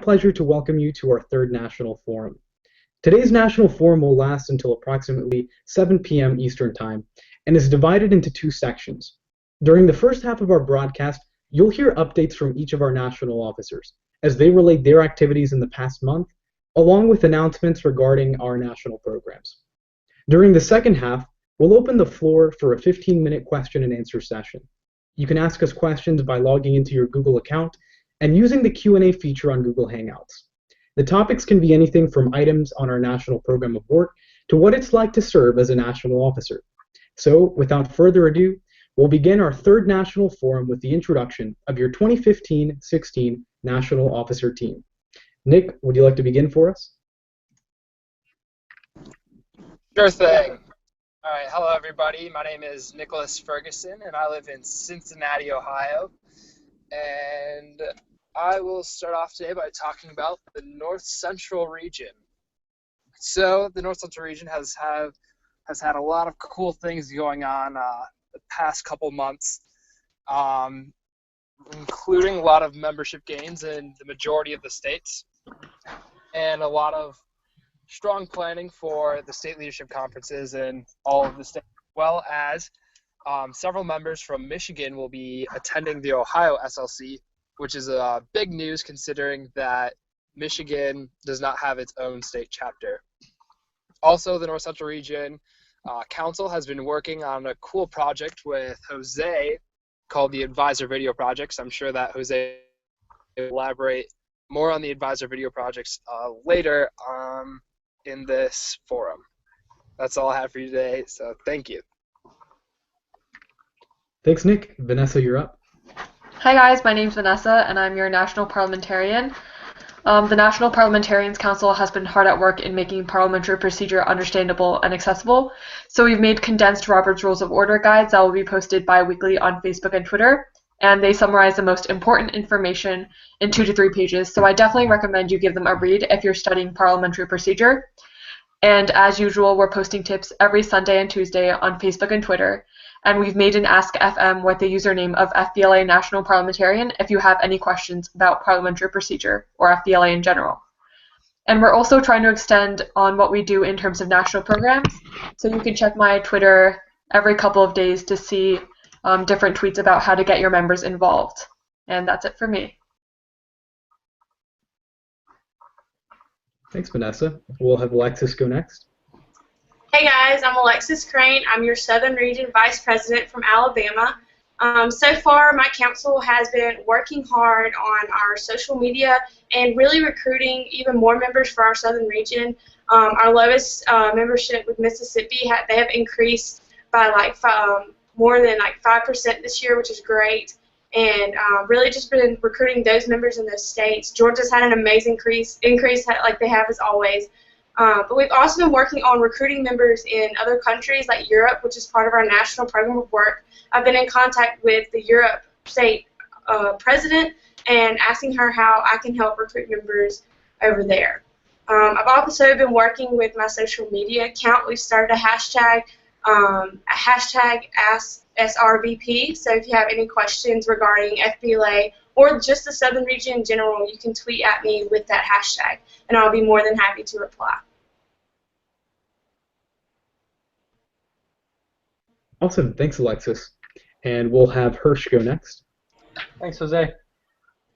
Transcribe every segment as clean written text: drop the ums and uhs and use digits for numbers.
pleasure to welcome you to our third National Forum. Today's National Forum will last until approximately 7 p.m. Eastern Time and is divided into two sections. During the first half of our broadcast, you'll hear updates from each of our national officers as they relate their activities in the past month, along with announcements regarding our national programs. During the second half, we'll open the floor for a 15-minute question and answer session. You can ask us questions by logging into your Google account and using the Q&A feature on Google Hangouts. The topics can be anything from items on our national program of work to what it's like to serve as a national officer. So, without further ado, we'll begin our third National Forum with the introduction of your 2015-16 National Officer Team. Nick, would you like to begin for us? Sure thing. All right, hello everybody. My name is Nicholas Ferguson, and I live in Cincinnati, Ohio. And I will start off today by talking about the North Central region. So the North Central region has had a lot of cool things going on the past couple months, including a lot of membership gains in the majority of the states, and a lot of strong planning for the state leadership conferences in all of the states, as well as several members from Michigan will be attending the Ohio SLC, which is big news considering that Michigan does not have its own state chapter. Also, the North Central Region Council has been working on a cool project with Jose called the Advisor Video Projects. I'm sure that Jose will elaborate more on the Advisor Video Projects later in this forum. That's all I have for you today, so thank you. Thanks, Nick. Vanessa, you're up. Hi guys, my name's Vanessa and I'm your National Parliamentarian. The National Parliamentarians Council has been hard at work in making parliamentary procedure understandable and accessible, so we've made condensed Robert's Rules of Order guides that will be posted bi-weekly on Facebook and Twitter, and they summarize the most important information in 2 to 3 pages, so I definitely recommend you give them a read if you're studying parliamentary procedure. And as usual, we're posting tips every Sunday and Tuesday on Facebook and Twitter. And we've made an Ask FM with the username of FBLA National Parliamentarian if you have any questions about parliamentary procedure or FBLA in general. And we're also trying to extend on what we do in terms of national programs. So you can check my Twitter every couple of days to see different tweets about how to get your members involved. And that's it for me. Thanks, Vanessa. We'll have Alexis go next. Hey guys, I'm Alexis Crane. I'm your Southern Region Vice President from Alabama. So far, my council has been working hard on our social media and really recruiting even more members for our Southern Region. Our lowest membership with Mississippi, they have increased by more than 5% this year, which is great. And really just been recruiting those members in those states. Georgia's had an amazing increase like they have as always. But we've also been working on recruiting members in other countries like Europe, which is part of our national program of work. I've been in contact with the Europe state president and asking her how I can help recruit members over there. I've also been working with my social media account. We've started a hashtag AskSRVP. So if you have any questions regarding FBLA or just the Southern Region in general, you can tweet at me with that hashtag, and I'll be more than happy to reply. Awesome. Thanks, Alexis. And we'll have Hirsch go next. Thanks, Jose.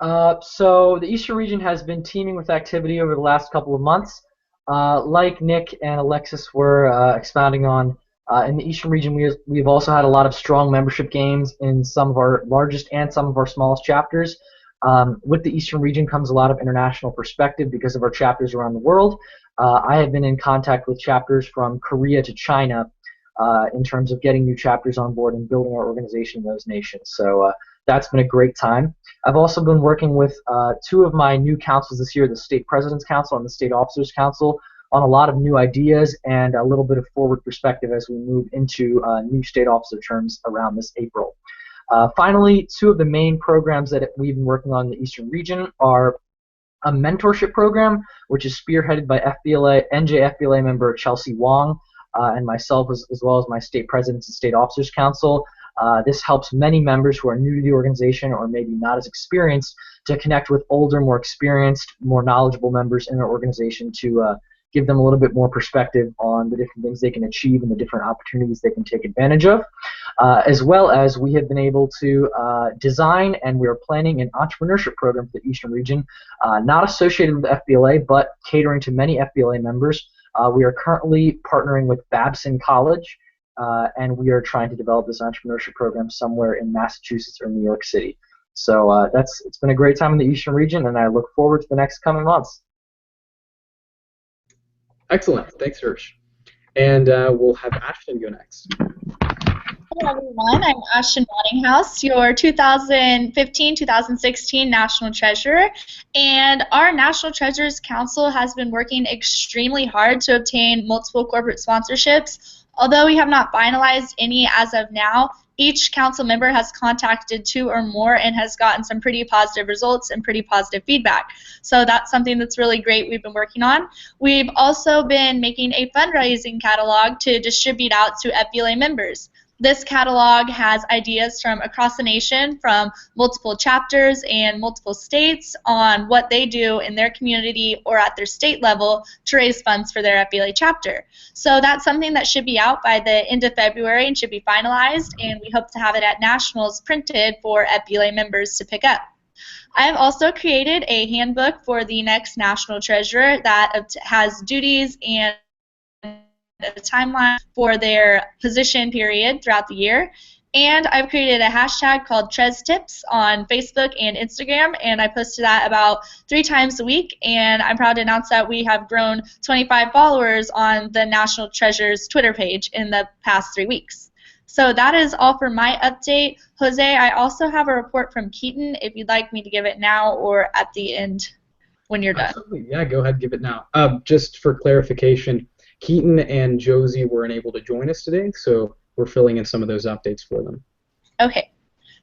So the Eastern Region has been teeming with activity over the last couple of months. Like Nick and Alexis were expounding on, in the Eastern Region, we've also had a lot of strong membership gains in some of our largest and some of our smallest chapters. With the Eastern Region comes a lot of international perspective because of our chapters around the world. I have been in contact with chapters from Korea to China in terms of getting new chapters on board and building our organization in those nations. So that's been a great time. I've also been working with 2 of my new councils this year, the State President's Council and the State Officers Council, on a lot of new ideas and a little bit of forward perspective as we move into new state officer terms around this April. Finally, 2 of the main programs that we've been working on in the Eastern Region are a mentorship program, which is spearheaded by NJFBLA member Chelsea Wong and myself, as well as my state presidents and state officers council. This helps many members who are new to the organization or maybe not as experienced to connect with older, more experienced, more knowledgeable members in their organization to give them a little bit more perspective on the different things they can achieve and the different opportunities they can take advantage of. As well as we have been able to design, and we are planning an entrepreneurship program for the Eastern region, not associated with FBLA, but catering to many FBLA members. We are currently partnering with Babson College, and we are trying to develop this entrepreneurship program somewhere in Massachusetts or New York City. So it's been a great time in the Eastern region, and I look forward to the next coming months. Excellent. Thanks, Hirsch. And we'll have Ashton go next. Hello, everyone. I'm Ashton Waddinghouse, your 2015-2016 National Treasurer. And our National Treasurers Council has been working extremely hard to obtain multiple corporate sponsorships. Although we have not finalized any as of now, each council member has contacted 2 or more and has gotten some pretty positive results and pretty positive feedback. So that's something that's really great we've been working on. We've also been making a fundraising catalog to distribute out to FBLA members. This catalog has ideas from across the nation, from multiple chapters and multiple states, on what they do in their community or at their state level to raise funds for their FBLA chapter. So that's something that should be out by the end of February and should be finalized, and we hope to have it at nationals printed for FBLA members to pick up. I've also created a handbook for the next National Treasurer that has duties and a timeline for their position period throughout the year. And I've created a hashtag called TrezTips on Facebook and Instagram, and I posted that about 3 times a week, and I'm proud to announce that we have grown 25 followers on the National Treasurer's Twitter page in the past 3 weeks. So that is all for my update. Jose, I also have a report from Keaton if you'd like me to give it now or at the end when you're done. Absolutely. Yeah, go ahead, give it now. Just for clarification, Keaton and Josie were unable to join us today, so we're filling in some of those updates for them. Okay.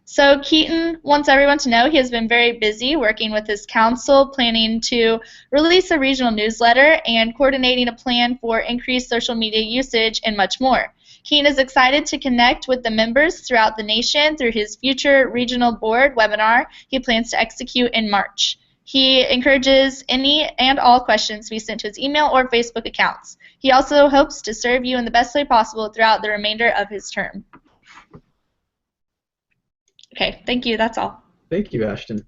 So Keaton wants everyone to know he has been very busy working with his council, planning to release a regional newsletter and coordinating a plan for increased social media usage and much more. Keaton is excited to connect with the members throughout the nation through his future regional board webinar he plans to execute in March. He encourages any and all questions to be sent to his email or Facebook accounts. He also hopes to serve you in the best way possible throughout the remainder of his term. Okay, thank you. That's all. Thank you, Ashton.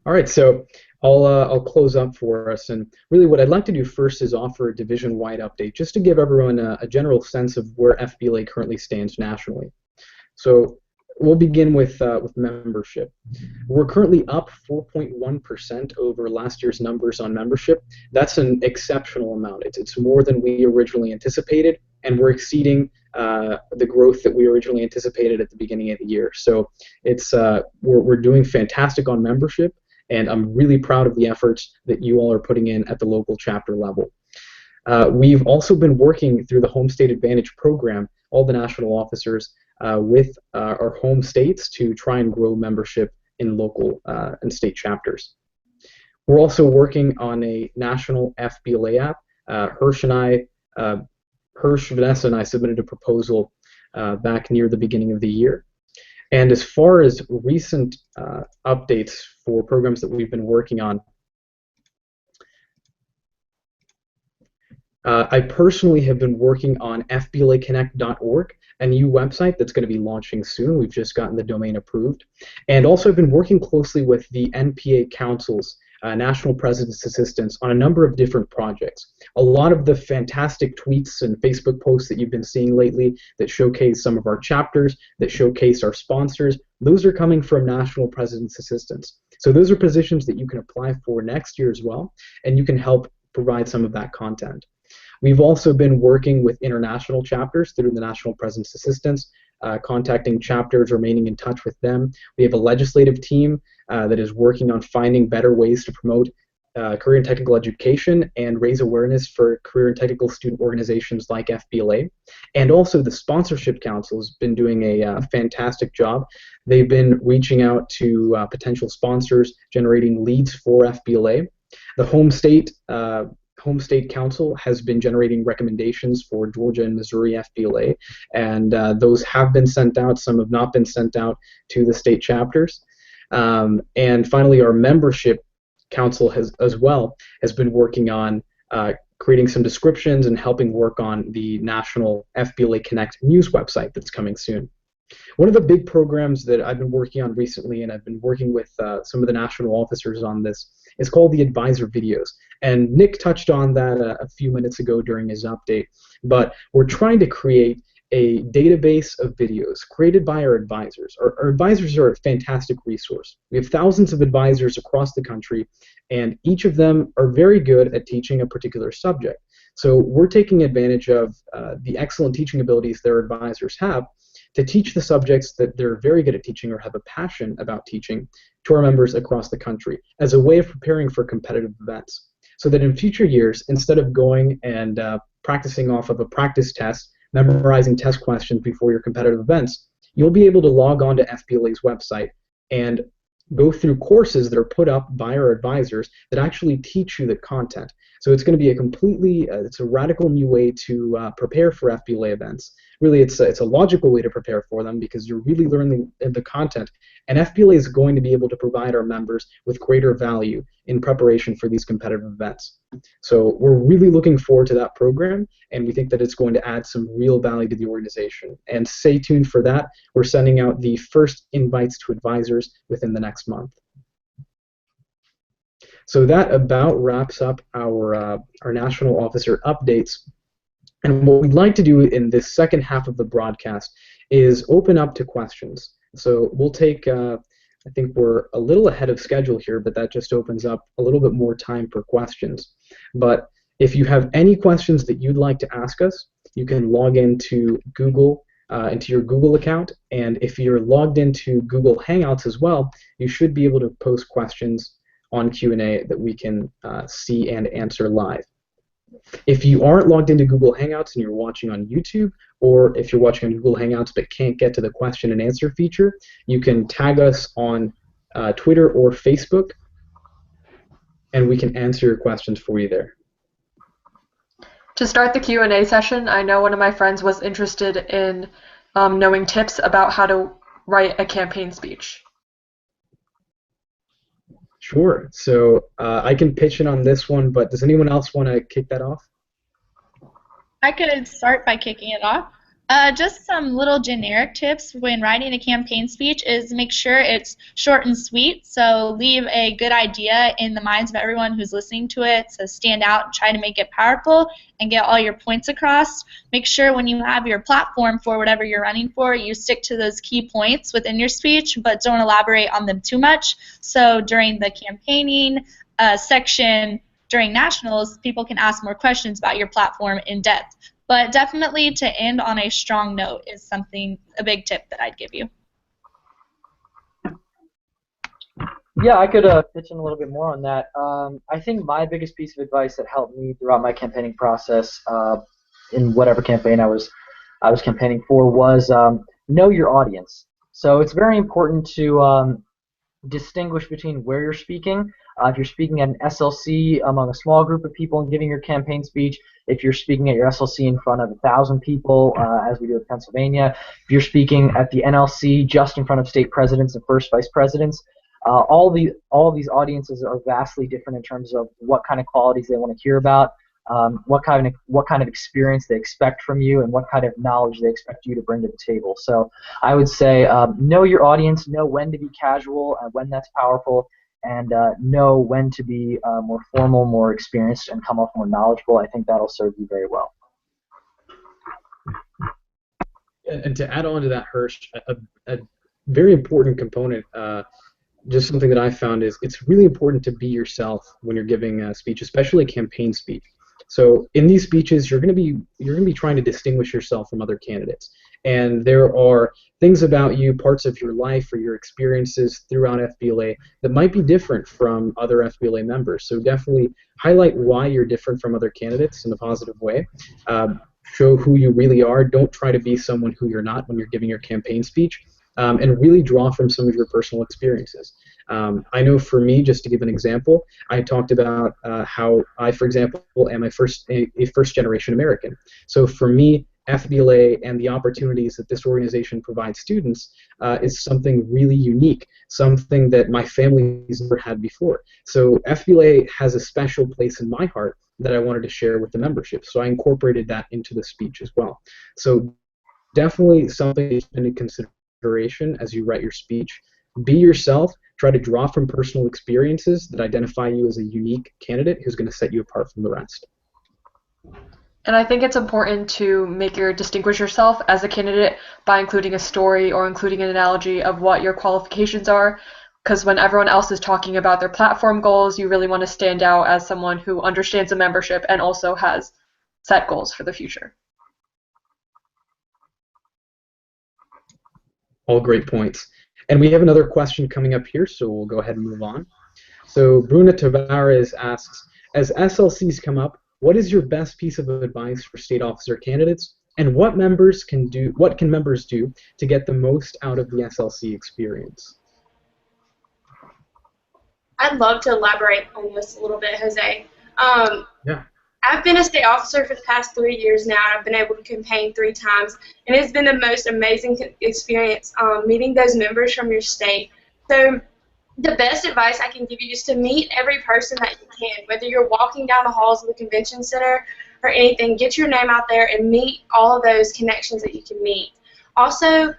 All right, so I'll close up for us, and really what I'd like to do first is offer a division-wide update, just to give everyone a general sense of where FBLA currently stands nationally. So we'll begin with membership. We're currently up 4.1% over last year's numbers on membership. That's an exceptional amount. It's more than we originally anticipated, and we're exceeding the growth that we originally anticipated at the beginning of the year. So it's we're doing fantastic on membership, and I'm really proud of the efforts that you all are putting in at the local chapter level. We've also been working through the Home State Advantage program, all the national officers, with our home states to try and grow membership in local and state chapters. We're also working on a national FBLA app. Vanessa, and I submitted a proposal back near the beginning of the year. And as far as recent updates for programs that we've been working on, I personally have been working on FBLAconnect.org, a new website that's going to be launching soon. We've just gotten the domain approved. And also I've been working closely with the NPA Council's National President's Assistants on a number of different projects. A lot of the fantastic tweets and Facebook posts that you've been seeing lately that showcase some of our chapters, that showcase our sponsors, those are coming from National President's Assistants. So those are positions that you can apply for next year as well, and you can help provide some of that content. We've also been working with international chapters through the National President's Assistants, contacting chapters, remaining in touch with them. We have a legislative team that is working on finding better ways to promote career and technical education and raise awareness for career and technical student organizations like FBLA. And also the Sponsorship Council has been doing a fantastic job. They've been reaching out to potential sponsors, generating leads for FBLA. The home state home state council has been generating recommendations for Georgia and Missouri FBLA, and those have been sent out. Some have not been sent out to the state chapters. And finally, our membership council has been working on creating some descriptions and helping work on the National FBLA Connect news website that's coming soon. One of the big programs that I've been working on recently, and I've been working with some of the national officers on this, is called the Advisor Videos. And Nick touched on that a few minutes ago during his update. But we're trying to create a database of videos created by our advisors. Our advisors are a fantastic resource. We have thousands of advisors across the country, and each of them are very good at teaching a particular subject. So we're taking advantage of the excellent teaching abilities their advisors have to teach the subjects that they're very good at teaching or have a passion about teaching to our members across the country as a way of preparing for competitive events. So that in future years, instead of going and practicing off of a practice test, memorizing test questions before your competitive events, you'll be able to log on to FBLA's website and go through courses that are put up by our advisors that actually teach you the content. So it's going to be a completely, it's a radical new way to prepare for FBLA events. Really, it's a logical way to prepare for them because you're really learning the content, and FBLA is going to be able to provide our members with greater value in preparation for these competitive events. So we're really looking forward to that program, and we think that it's going to add some real value to the organization. And stay tuned for that. We're sending out the first invites to advisors within the next month. So that about wraps up our national officer updates. And what we'd like to do in this second half of the broadcast is open up to questions. So we'll take, I think we're a little ahead of schedule here, but that just opens up a little bit more time for questions. But if you have any questions that you'd like to ask us, you can log into Google, into your Google account. And if you're logged into Google Hangouts as well, you should be able to post questions on Q&A that we can see and answer live. If you aren't logged into Google Hangouts and you're watching on YouTube, or if you're watching on Google Hangouts but can't get to the question and answer feature, you can tag us on Twitter or Facebook, and we can answer your questions for you there. To start the Q&A session, I know one of my friends was interested in knowing tips about how to write a campaign speech. Sure. So I can pitch in on this one, but does anyone else want to kick that off? I could start by kicking it off. Just some little generic tips when writing a campaign speech is make sure it's short and sweet, so leave a good idea in the minds of everyone who's listening to it to stand out and try to make it powerful and get all your points across. Make sure when you have your platform for whatever you're running for, you stick to those key points within your speech, but don't elaborate on them too much. So during the campaigning section, during nationals, people can ask more questions about your platform in depth. But definitely to end on a strong note is a big tip that I'd give you. Yeah, I could pitch in a little bit more on that. I think my biggest piece of advice that helped me throughout my campaigning process in whatever campaign I was campaigning for was know your audience. So it's very important to distinguish between where you're speaking. If you're speaking at an SLC among a small group of people and giving your campaign speech, if you're speaking at your SLC in front of 1,000 people, as we do in Pennsylvania, if you're speaking at the NLC just in front of state presidents and first vice presidents, all these audiences are vastly different in terms of what kind of qualities they want to hear about, what kind of experience they expect from you, and what kind of knowledge they expect you to bring to the table. So I would say know your audience, know when to be casual and when that's powerful, and know when to be more formal, more experienced, and come off more knowledgeable. I think that'll serve you very well. And to add on to that, Hirsch, a very important component, just something that I found is it's really important to be yourself when you're giving a speech, especially a campaign speech. So in these speeches, you're going to be trying to distinguish yourself from other candidates, and there are things about you, parts of your life or your experiences throughout FBLA that might be different from other FBLA members. So definitely highlight why you're different from other candidates in a positive way. Show who you really are. Don't try to be someone who you're not when you're giving your campaign speech, and really draw from some of your personal experiences. I know for me, just to give an example, I talked about how I, for example, am a first-generation American. So for me, FBLA and the opportunities that this organization provides students is something really unique, something that my family's never had before. So FBLA has a special place in my heart that I wanted to share with the membership. So I incorporated that into the speech as well. So definitely something to take into consideration as you write your speech. Be yourself. Try to draw from personal experiences that identify you as a unique candidate who's going to set you apart from the rest. And I think it's important to distinguish yourself as a candidate by including a story or including an analogy of what your qualifications are, because when everyone else is talking about their platform goals, you really want to stand out as someone who understands the membership and also has set goals for the future. All great points. And we have another question coming up here, so we'll go ahead and move on. So Bruna Tavares asks, as SLCs come up, what is your best piece of advice for state officer candidates, and what can members do to get the most out of the SLC experience? I'd love to elaborate on this a little bit, Jose. Yeah. I've been a state officer for the past 3 years now, and I've been able to campaign 3 times, and it's been the most amazing experience meeting those members from your state. So the best advice I can give you is to meet every person that you can, whether you're walking down the halls of the convention center or anything. Get your name out there and meet all of those connections that you can meet. Also,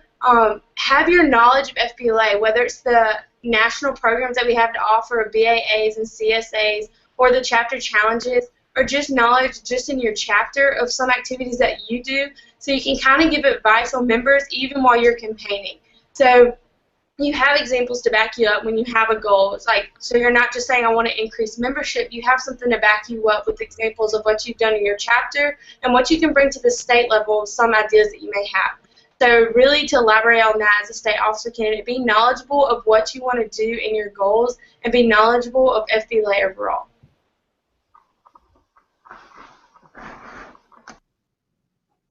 have your knowledge of FBLA, whether it's the national programs that we have to offer of BAAs and CSAs or the chapter challenges, or just knowledge just in your chapter of some activities that you do, so you can kind of give advice on members even while you're campaigning. So you have examples to back you up when you have a goal. It's like, so you're not just saying I want to increase membership, you have something to back you up with examples of what you've done in your chapter and what you can bring to the state level of some ideas that you may have. So really, to elaborate on that as a state officer candidate, be knowledgeable of what you want to do in your goals and be knowledgeable of FBLA overall.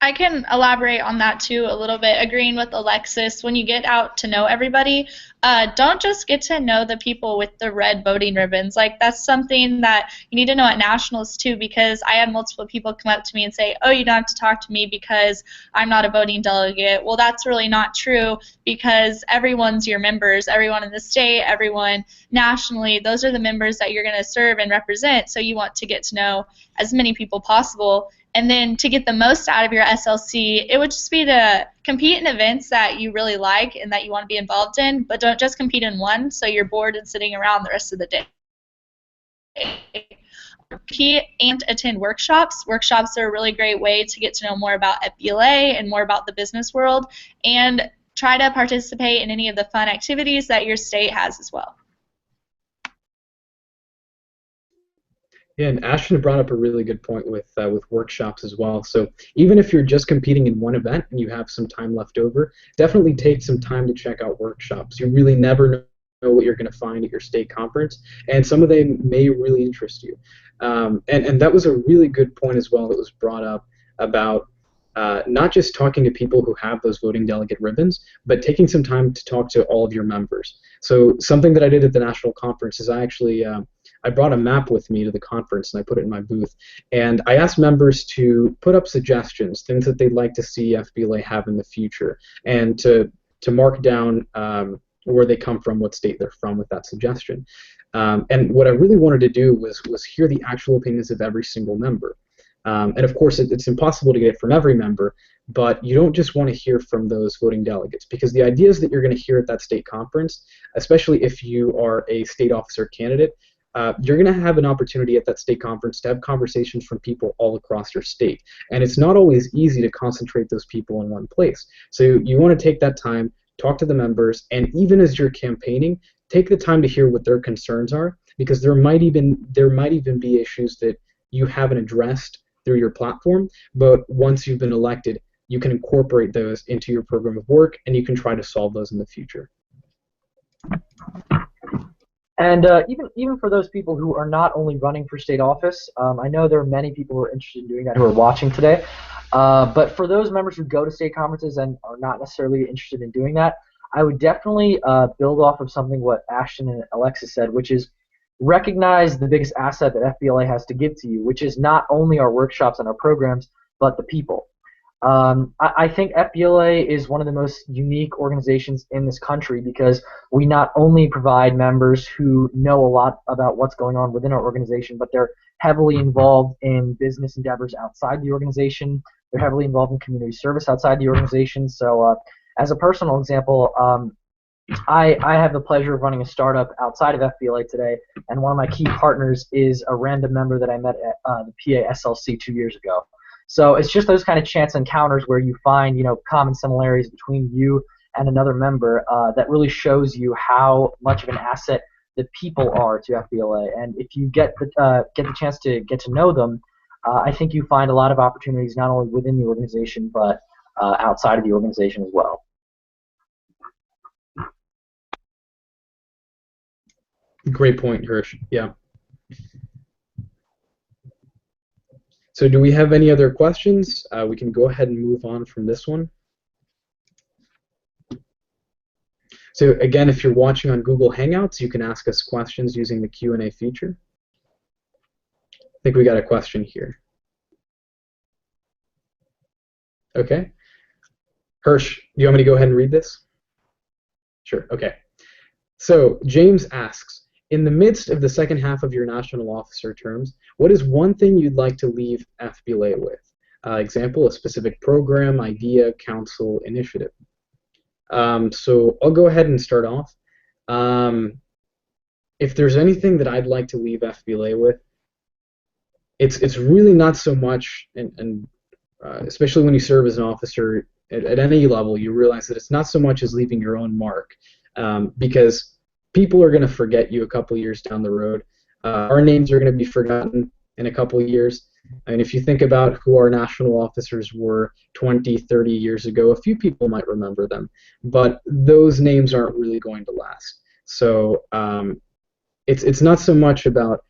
I can elaborate on that too a little bit, agreeing with Alexis. When you get out to know everybody, don't just get to know the people with the red voting ribbons. Like, that's something that you need to know at nationals too, because I had multiple people come up to me and say, oh, you don't have to talk to me because I'm not a voting delegate. Well, that's really not true, because everyone's your members, everyone in the state, everyone nationally. Those are the members that you're going to serve and represent, so you want to get to know as many people possible. And then to get the most out of your SLC, it would just be to compete in events that you really like and that you want to be involved in, but don't just compete in one so you're bored and sitting around the rest of the day. Compete and attend workshops. Workshops are a really great way to get to know more about FBLA and more about the business world, and try to participate in any of the fun activities that your state has as well. Yeah, and Ashton brought up a really good point with workshops as well. So even if you're just competing in one event and you have some time left over, definitely take some time to check out workshops. You really never know what you're going to find at your state conference, and some of them may really interest you. And that was a really good point as well that was brought up about not just talking to people who have those voting delegate ribbons, but taking some time to talk to all of your members. So something that I did at the national conference is I actually I brought a map with me to the conference and I put it in my booth, and I asked members to put up suggestions, things that they'd like to see FBLA have in the future, and to mark down where they come from, what state they're from with that suggestion. And what I really wanted to do was hear the actual opinions of every single member. And of course, it's impossible to get it from every member, but you don't just want to hear from those voting delegates, because the ideas that you're going to hear at that state conference, especially if you are a state officer candidate, you're going to have an opportunity at that state conference to have conversations from people all across your state. And it's not always easy to concentrate those people in one place. So you want to take that time, talk to the members, and even as you're campaigning, take the time to hear what their concerns are, because there might even be issues that you haven't addressed through your platform, but once you've been elected, you can incorporate those into your program of work, and you can try to solve those in the future. And even for those people who are not only running for state office, I know there are many people who are interested in doing that who are watching today, but for those members who go to state conferences and are not necessarily interested in doing that, I would definitely build off of something what Ashton and Alexis said, which is recognize the biggest asset that FBLA has to give to you, which is not only our workshops and our programs, but the people. I think FBLA is one of the most unique organizations in this country because we not only provide members who know a lot about what's going on within our organization, but they're heavily involved in business endeavors outside the organization. They're heavily involved in community service outside the organization. So as a personal example, I have the pleasure of running a startup outside of FBLA today, and one of my key partners is a random member that I met at the PA SLC 2 years ago. So it's just those kind of chance encounters where you find, common similarities between you and another member that really shows you how much of an asset the people are to FBLA. And if you get the chance to get to know them, I think you find a lot of opportunities not only within the organization but outside of the organization as well. Great point, Hirsch. Yeah. So do we have any other questions? We can go ahead and move on from this one. So again, if you're watching on Google Hangouts, you can ask us questions using the Q&A feature. I think we got a question here. Okay. Hirsch, do you want me to go ahead and read this? Sure, okay. So James asks, in the midst of the second half of your national officer terms, what is one thing you'd like to leave FBLA with? Example, a specific program, idea, council, initiative. So I'll go ahead and start off. If there's anything that I'd like to leave FBLA with, it's really not so much, and especially when you serve as an officer at any level, you realize that it's not so much as leaving your own mark, because people are going to forget you a couple years down the road. Our names are going to be forgotten in a couple years. And if you think about who our national officers were 20, 30 years ago, a few people might remember them, but those names aren't really going to last. So it's not so much about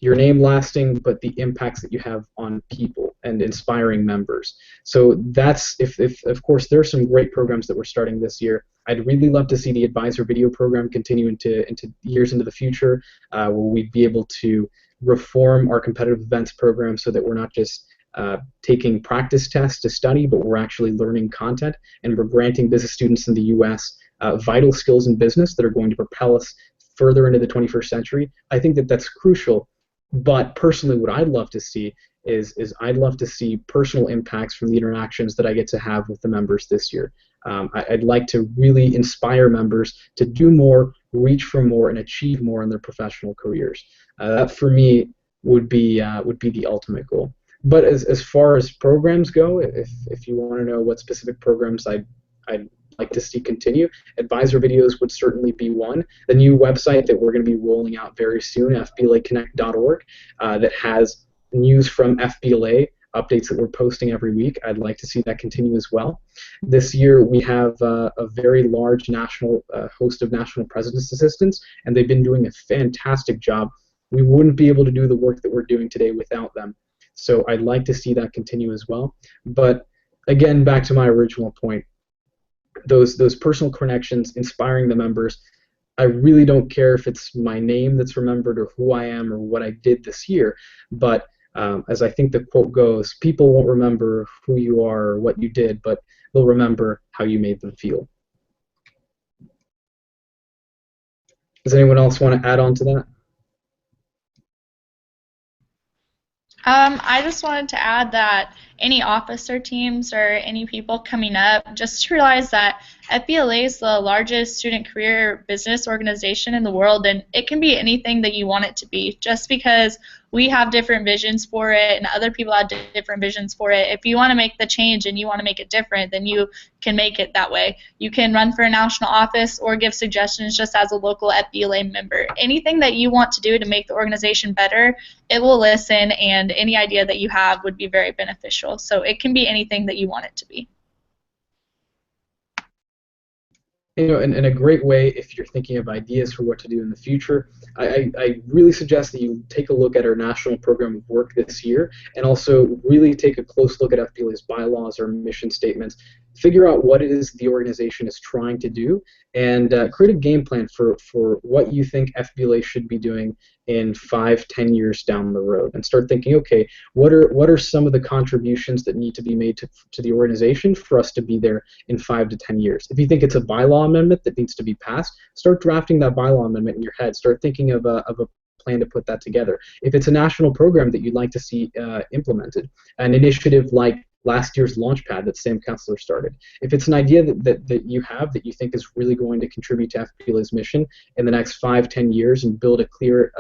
your name lasting, but the impacts that you have on people and inspiring members. So that's, if of course, there are some great programs that we're starting this year. I'd really love to see the advisor video program continue into years into the future, where we'd be able to reform our competitive events program so that we're not just taking practice tests to study, but we're actually learning content, and we're granting business students in the U.S. Vital skills in business that are going to propel us further into the 21st century. I think that that's crucial. But personally, what I'd love to see is I'd love to see personal impacts from the interactions that I get to have with the members this year. I'd like to really inspire members to do more, reach for more, and achieve more in their professional careers. That, for me, would be the ultimate goal. But as far as programs go, if you want to know what specific programs I'd like to see continue, advisor videos would certainly be one. The new website that we're going to be rolling out very soon, fblaconnect.org, that has news from FBLA, updates that we're posting every week. I'd like to see that continue as well. This year we have a very large national host of national president's assistants, and they've been doing a fantastic job. We wouldn't be able to do the work that we're doing today without them. So I'd like to see that continue as well. But again, back to my original point, those personal connections, inspiring the members. I really don't care if it's my name that's remembered or who I am or what I did this year, but as I think the quote goes, people won't remember who you are or what you did, but they'll remember how you made them feel. Does anyone else want to add on to that? I just wanted to add that any officer teams or any people coming up, just realize that FBLA is the largest student career business organization in the world, and it can be anything that you want it to be. Just because we have different visions for it and other people have different visions for it, if you want to make the change and you want to make it different, then you can make it that way. You can run for a national office or give suggestions just as a local FBLA member. Anything that you want to do to make the organization better, it will listen, and any idea that you have would be very beneficial. So it can be anything that you want it to be. You know, and a great way, if you're thinking of ideas for what to do in the future, I really suggest that you take a look at our national program of work this year, and also really take a close look at FBLA's bylaws, our mission statements. figure out what it is the organization is trying to do, and create a game plan for what you think FBLA should be doing in 5-10 years down the road, and start thinking, okay, what are some of the contributions that need to be made to the organization for us to be there in 5 to 10 years. If you think it's a bylaw amendment that needs to be passed, start drafting that bylaw amendment in your head. Start thinking of a plan to put that together. If it's a national program that you'd like to see implemented, an initiative like last year's Launchpad that Sam Kessler started. If it's an idea that you have that you think is really going to contribute to FBLA's mission in the next 5-10 years and build a clear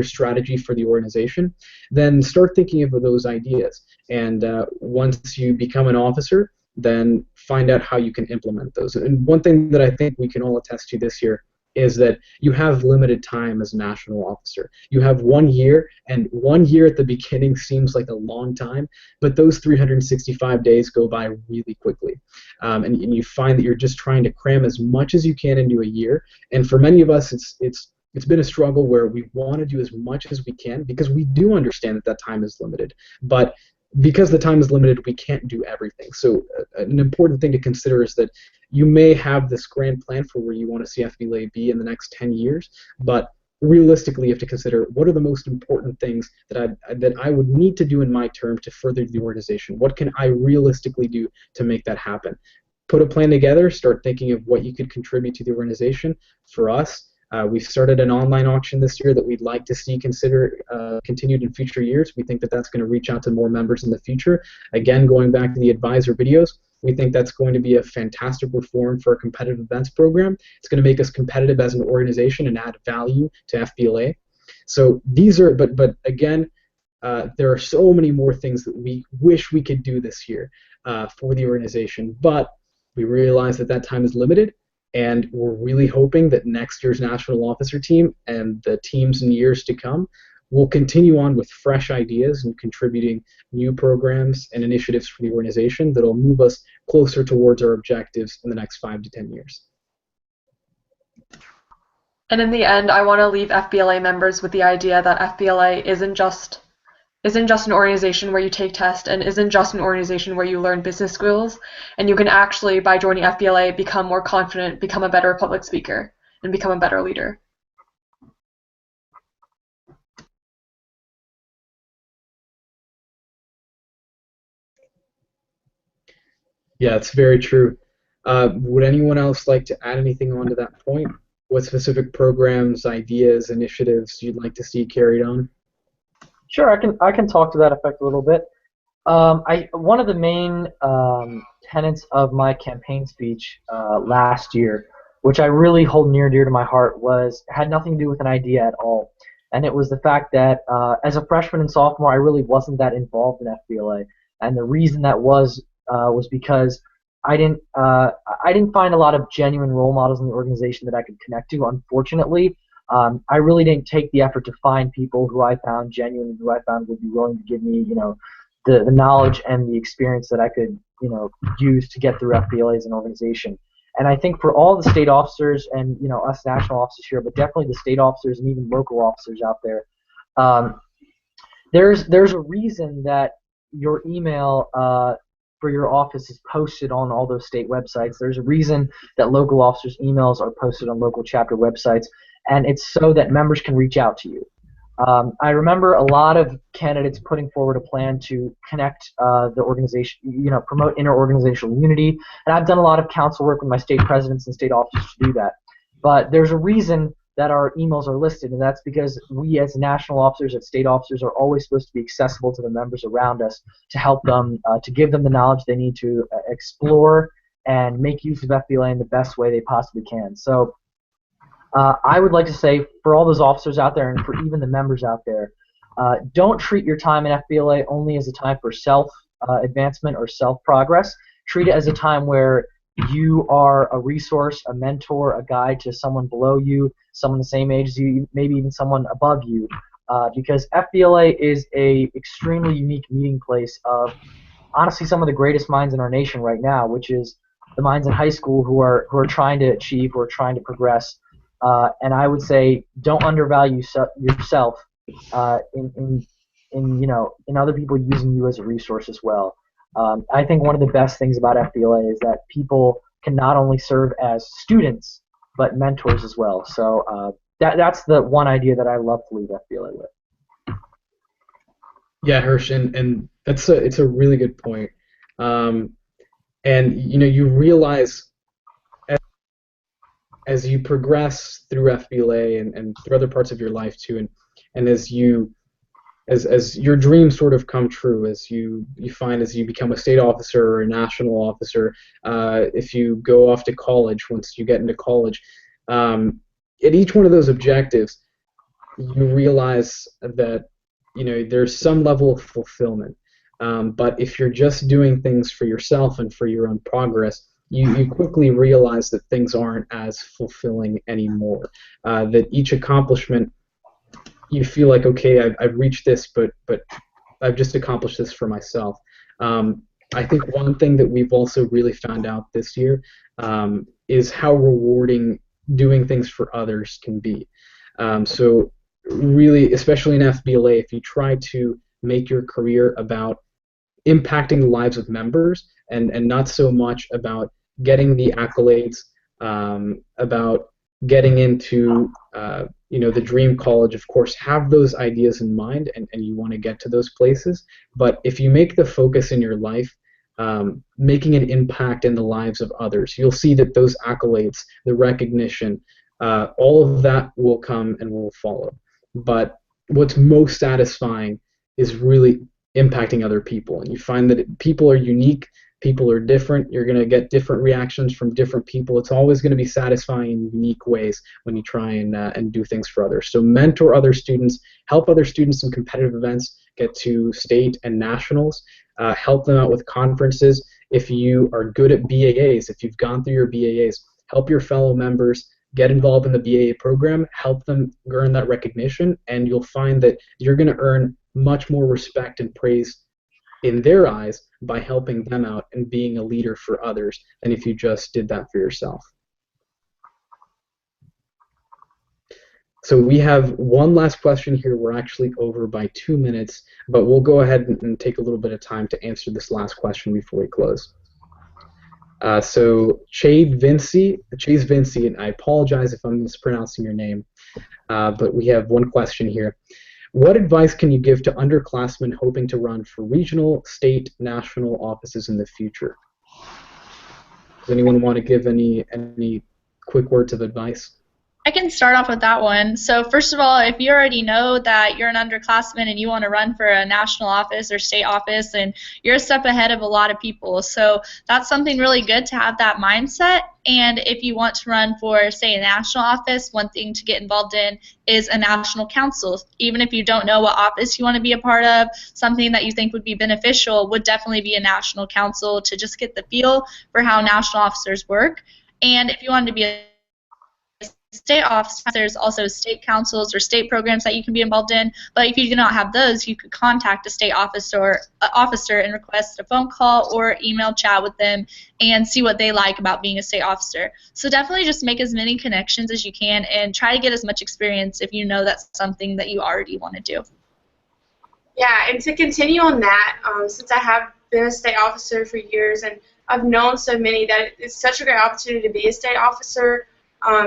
strategy for the organization, then start thinking of those ideas. And once you become an officer, then find out how you can implement those. And one thing that I think we can all attest to this year is that you have limited time as a national officer. You have 1 year, and 1 year at the beginning seems like a long time, but those 365 days go by really quickly. And you find that you're just trying to cram as much as you can into a year. And for many of us, it's been a struggle where we want to do as much as we can because we do understand that time is limited. But because the time is limited, we can't do everything. So an important thing to consider is that you may have this grand plan for where you want to see FBLA be in the next 10 years, but realistically you have to consider what are the most important things that I would need to do in my term to further the organization. What can I realistically do to make that happen? Put a plan together, start thinking of what you could contribute to the organization. For us, we've started an online auction this year that we'd like to see continued in future years. We think that that's going to reach out to more members in the future. Again, going back to the advisor videos, we think that's going to be a fantastic reform for a competitive events program. It's going to make us competitive as an organization and add value to FBLA. So these are, but again, there are so many more things that we wish we could do this year for the organization, but we realize that time is limited. And we're really hoping that next year's National Officer team and the teams in years to come will continue on with fresh ideas and contributing new programs and initiatives for the organization that will move us closer towards our objectives in the next 5 to 10 years. And in the end, I want to leave FBLA members with the idea that FBLA isn't just an organization where you take tests and isn't just an organization where you learn business skills, and you can actually, by joining FBLA, become more confident, become a better public speaker, and become a better leader. Yeah, it's very true. Would anyone else like to add anything onto that point? What specific programs, ideas, initiatives you'd like to see carried on? Sure, I can talk to that effect a little bit. One of the main tenets of my campaign speech last year, which I really hold near and dear to my heart, had nothing to do with an idea at all, and it was the fact that as a freshman and sophomore, I really wasn't that involved in FBLA, and the reason that was because I didn't find a lot of genuine role models in the organization that I could connect to, unfortunately. I really didn't take the effort to find people who I found genuine, who I found would be willing to give me, the knowledge and the experience that I could, use to get through FBLA as an organization. And I think for all the state officers and, us national officers here, but definitely the state officers and even local officers out there, there's a reason that your email for your office is posted on all those state websites. There's a reason that local officers' emails are posted on local chapter websites. And it's so that members can reach out to you. I remember a lot of candidates putting forward a plan to connect the organization, promote inter-organizational unity, and I've done a lot of council work with my state presidents and state officers to do that. But there's a reason that our emails are listed, and that's because we as national officers, as state officers, are always supposed to be accessible to the members around us to help them, to give them the knowledge they need to explore and make use of FBLA in the best way they possibly can. So I would like to say for all those officers out there and for even the members out there, don't treat your time in FBLA only as a time for self-advancement or self-progress. Treat it as a time where you are a resource, a mentor, a guide to someone below you, someone the same age as you, maybe even someone above you, because FBLA is a extremely unique meeting place of honestly some of the greatest minds in our nation right now, which is the minds in high school who are trying to achieve, who are trying to progress. And I would say don't undervalue yourself in other people using you as a resource as well. I think one of the best things about FBLA is that people can not only serve as students but mentors as well. So that's the one idea that I love to leave FBLA with. Yeah, Hirsch, and it's a really good point. And you realize as you progress through FBLA and through other parts of your life too, and as your dreams sort of come true, as you find as you become a state officer or a national officer, if you go off to college, once you get into college, at each one of those objectives, you realize that there's some level of fulfillment. But if you're just doing things for yourself and for your own progress, you quickly realize that things aren't as fulfilling anymore. That each accomplishment, you feel like, okay, I've reached this, but I've just accomplished this for myself. I think one thing that we've also really found out this year is how rewarding doing things for others can be. So really, especially in FBLA, if you try to make your career about impacting the lives of members and not so much about getting the accolades, about getting into the dream college, of course, have those ideas in mind, and you want to get to those places. But if you make the focus in your life making an impact in the lives of others, you'll see that those accolades, the recognition, all of that will come and will follow. But what's most satisfying is really impacting other people. And you find that people are unique, people are different, you're going to get different reactions from different people. It's always going to be satisfying in unique ways when you try and do things for others. So mentor other students, help other students in competitive events get to state and nationals, help them out with conferences. If you are good at BAAs, if you've gone through your BAAs, help your fellow members get involved in the BAA program, help them earn that recognition, and you'll find that you're going to earn much more respect and praise in their eyes by helping them out and being a leader for others than if you just did that for yourself. So we have one last question here. We're actually over by 2 minutes, but we'll go ahead and take a little bit of time to answer this last question before we close. So Chase Vinci, and I apologize if I'm mispronouncing your name, but we have one question here. What advice can you give to underclassmen hoping to run for regional, state, national offices in the future? Does anyone want to give any quick words of advice? I can start off with that one. So first of all, if you already know that you're an underclassman and you want to run for a national office or state office, and you're a step ahead of a lot of people. So that's something really good to have that mindset. And if you want to run for, say, a national office, one thing to get involved in is a national council. Even if you don't know what office you want to be a part of, something that you think would be beneficial would definitely be a national council to just get the feel for how national officers work. And if you wanted to be a state office, there's also state councils or state programs that you can be involved in. But if you do not have those, you could contact a state officer and request a phone call or email chat with them and see what they like about being a state officer. So definitely just make as many connections as you can and try to get as much experience if you know that's something that you already want to do. Yeah, and to continue on that, since I have been a state officer for years and I've known so many that it's such a great opportunity to be a state officer.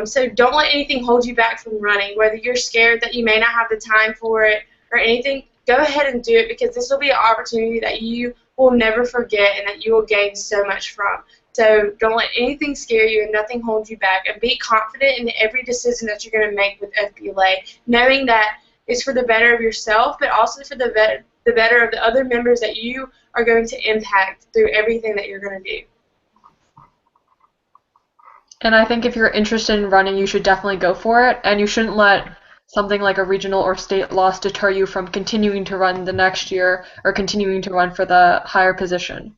So don't let anything hold you back from running, whether you're scared that you may not have the time for it or anything. Go ahead and do it, because this will be an opportunity that you will never forget and that you will gain so much from. So don't let anything scare you and nothing hold you back, and be confident in every decision that you're going to make with FBLA, knowing that it's for the better of yourself, but also for the better of the other members that you are going to impact through everything that you're going to do. And I think if you're interested in running, you should definitely go for it, and you shouldn't let something like a regional or state loss deter you from continuing to run the next year or continuing to run for the higher position.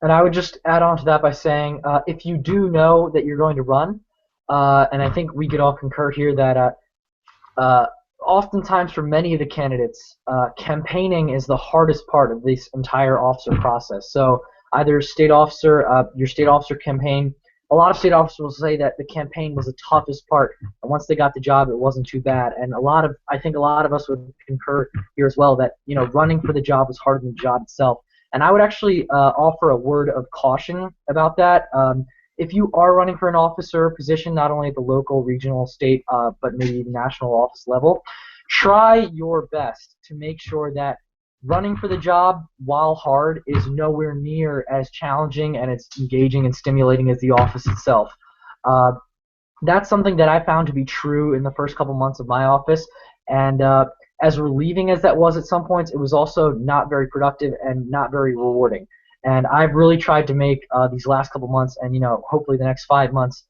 And I would just add on to that by saying, if you do know that you're going to run, and I think we could all concur here that oftentimes for many of the candidates, campaigning is the hardest part of this entire officer process. So either your state officer campaign, a lot of state officers will say that the campaign was the toughest part, and once they got the job, it wasn't too bad. And I think a lot of us would concur here as well that running for the job was harder than the job itself. And I would actually offer a word of caution about that. If you are running for an officer position, not only at the local, regional, state, but maybe even national office level, try your best to make sure that running for the job, while hard, is nowhere near as challenging and as engaging and stimulating as the office itself. That's something that I found to be true in the first couple months of my office, and as relieving as that was at some points, it was also not very productive and not very rewarding. And I've really tried to make these last couple months, and hopefully the next 5 months,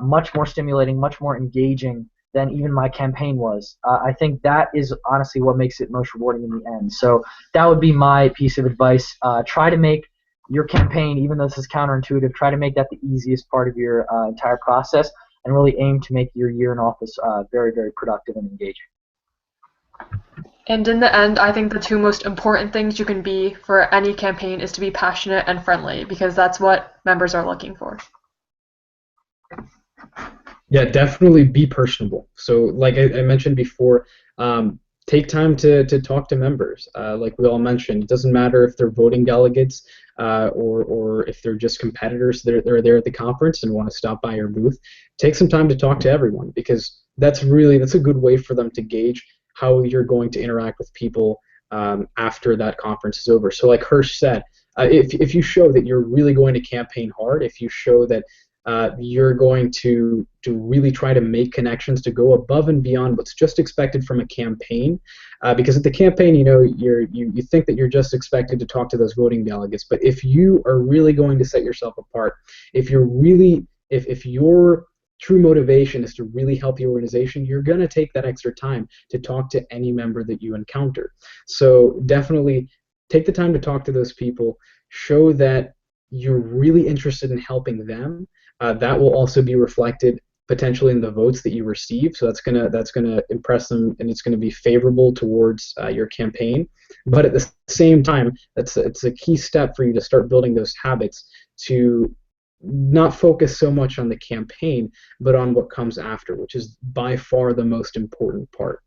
much more stimulating, much more engaging than even my campaign was. I think that is honestly what makes it most rewarding in the end. So that would be my piece of advice. Try to make your campaign, even though this is counterintuitive, try to make that the easiest part of your entire process, and really aim to make your year in office very, very productive and engaging. And in the end, I think the two most important things you can be for any campaign is to be passionate and friendly, because that's what members are looking for. Yeah, definitely be personable. So like I mentioned before, take time to talk to members. Like we all mentioned, it doesn't matter if they're voting delegates or if they're just competitors that are there at the conference and want to stop by your booth. Take some time to talk to everyone, because that's a good way for them to gauge how you're going to interact with people after that conference is over. So like Hirsch said, if you show that you're really going to campaign hard, if you show that you're going to really try to make connections, to go above and beyond what's just expected from a campaign, because at the campaign, you think that you're just expected to talk to those voting delegates. But if you are really going to set yourself apart, if your true motivation is to really help the organization, you're going to take that extra time to talk to any member that you encounter. So definitely take the time to talk to those people. Show that you're really interested in helping them. That will also be reflected potentially in the votes that you receive. So that's gonna impress them, and it's gonna be favorable towards your campaign. But at the same time, it's a key step for you to start building those habits to not focus so much on the campaign, but on what comes after, which is by far the most important part.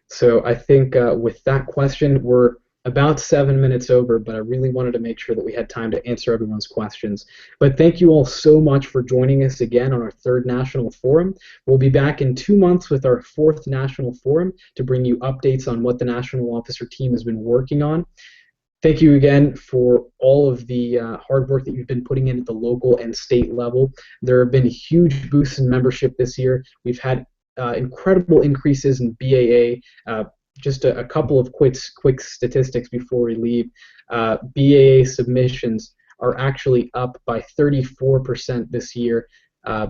So I think with that question, we're about 7 minutes over, but I really wanted to make sure that we had time to answer everyone's questions. But thank you all so much for joining us again on our 3rd National Forum. We'll be back in 2 months with our 4th National Forum to bring you updates on what the National Officer team has been working on. Thank you again for all of the hard work that you've been putting in at the local and state level. There have been huge boosts in membership this year. We've had incredible increases in BAA. Just a couple of quick statistics before we leave. BAA submissions are actually up by 34% this year.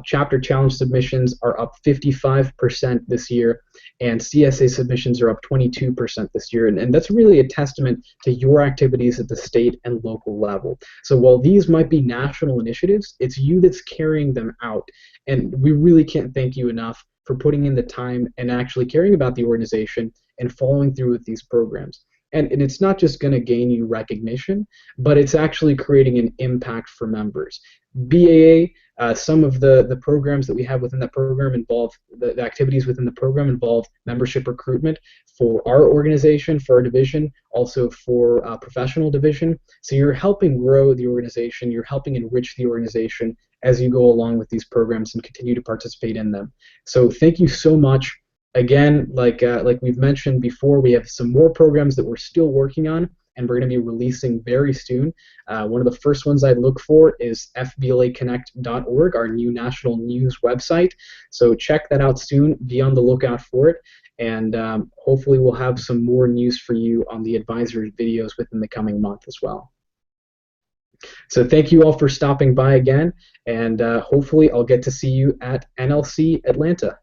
Chapter challenge submissions are up 55% this year, and CSA submissions are up 22% this year, and that's really a testament to your activities at the state and local level. So while these might be national initiatives, it's you that's carrying them out, and we really can't thank you enough for putting in the time and actually caring about the organization and following through with these programs. And it's not just going to gain you recognition, but it's actually creating an impact for members. BAA, some of the programs that we have within that program involve, the activities within the program involve membership recruitment for our organization, for our division, also for professional division. So you're helping grow the organization, you're helping enrich the organization as you go along with these programs and continue to participate in them. So thank you so much. Again, like we've mentioned before, we have some more programs that we're still working on, and we're going to be releasing very soon. One of the first ones I look for is FBLAconnect.org, our new national news website. So check that out soon. Be on the lookout for it, and hopefully we'll have some more news for you on the advisory videos within the coming month as well. So thank you all for stopping by again, and hopefully I'll get to see you at NLC Atlanta.